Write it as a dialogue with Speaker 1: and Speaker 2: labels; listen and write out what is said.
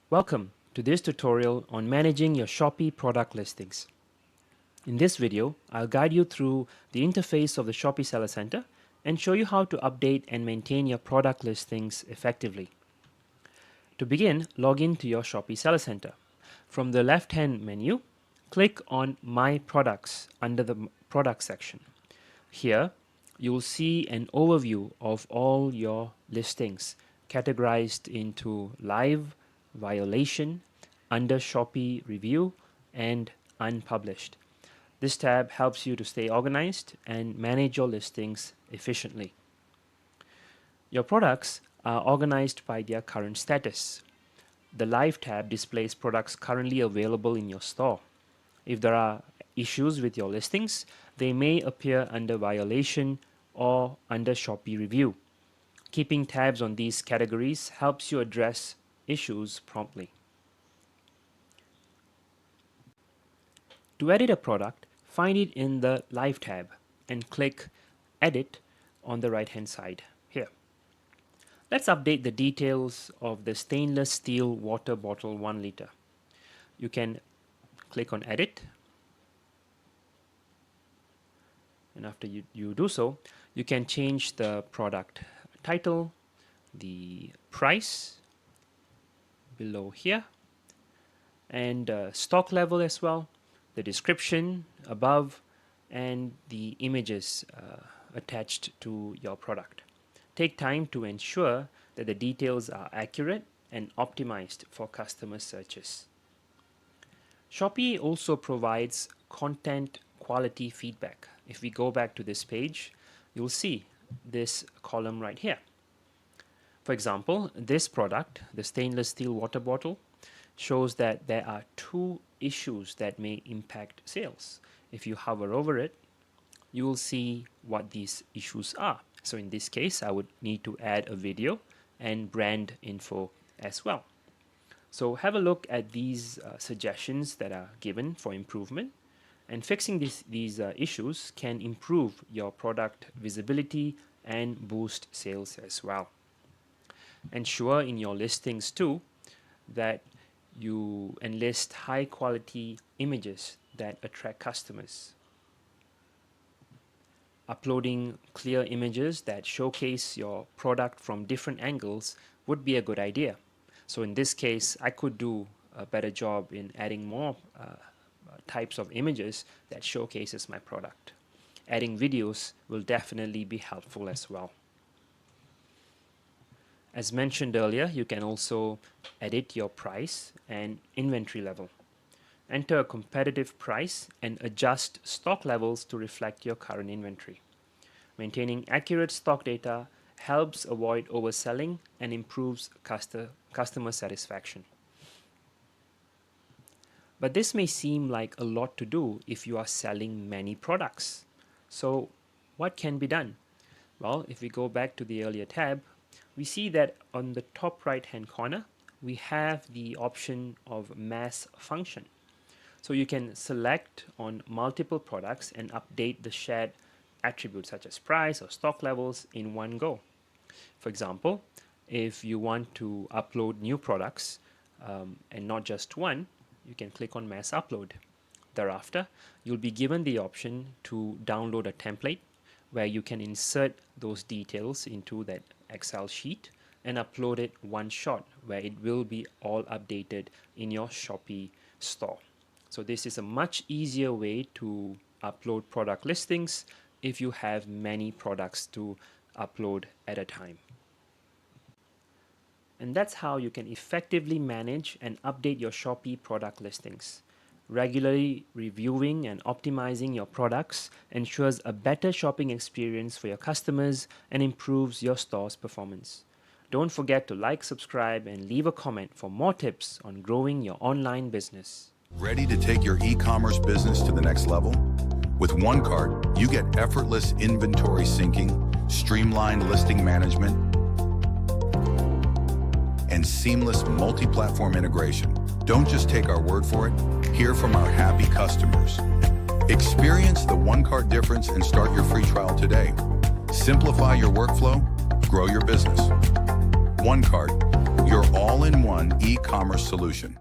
Speaker 1: Welcome to this tutorial on managing your Shopee product listings. In this video, I'll guide you through the interface of the Shopee Seller Center and show you how to update and maintain your product listings effectively. To begin, log in to your Shopee Seller Center. From the left-hand menu, click on My Products under the Product section. Here, you will see an overview of all your listings categorized into live, violation, under Shopee review, and unpublished. This tab helps you to stay organized and manage your listings efficiently. Your products are organized by their current status. The Live tab displays products currently available in your store. If there are issues with your listings, they may appear under violation or under Shopee review. Keeping tabs on these categories helps you address issues promptly. To edit a product, find it in the Live tab and click Edit on the right-hand side here. Let's update the details of the stainless steel water bottle 1 liter. You can click on Edit, and after you do so, you can change the product title, the price below here, and stock level as well, the description above, and the images attached to your product. Take time to ensure that the details are accurate and optimized for customer searches. Shopee also provides content quality feedback. If we go back to this page, you'll see this column right here. For example, this product, the stainless steel water bottle, shows that there are 2 issues that may impact sales. If you hover over it, you will see what these issues are. So in this case, I would need to add a video and brand info as well. So have a look at these suggestions that are given for improvement, and fixing these issues can improve your product visibility and boost sales as well. Ensure in your listings too that you enlist high quality images that attract customers. Uploading clear images that showcase your product from different angles would be a good idea. So in this case, I could do a better job in adding more types of images that showcases my product. Adding videos will definitely be helpful as well. As mentioned earlier, you can also edit your price and inventory level. Enter a competitive price and adjust stock levels to reflect your current inventory. Maintaining accurate stock data helps avoid overselling and improves customer satisfaction. But this may seem like a lot to do if you are selling many products. So what can be done? Well, if we go back to the earlier tab, we see that on the top right hand corner, we have the option of mass function. So you can select on multiple products and update the shared attributes such as price or stock levels in one go. For example, if you want to upload new products and not just one, you can click on mass upload. Thereafter, you'll be given the option to download a template where you can insert those details into that Excel sheet and upload it one shot, where it will be all updated in your Shopee store. So this is a much easier way to upload product listings if you have many products to upload at a time. And that's how you can effectively manage and update your Shopee product listings. Regularly reviewing and optimizing your products ensures a better shopping experience for your customers and improves your store's performance. Don't forget to like, subscribe, and leave a comment for more tips on growing your online business.
Speaker 2: Ready to take your e-commerce business to the next level? With OneCart, you get effortless inventory syncing, streamlined listing management, and seamless multi-platform integration. Don't just take our word for it, hear from our happy customers. Experience the OneCart difference and start your free trial today. Simplify your workflow, grow your business. OneCart, your all-in-one all-in-one e-commerce solution.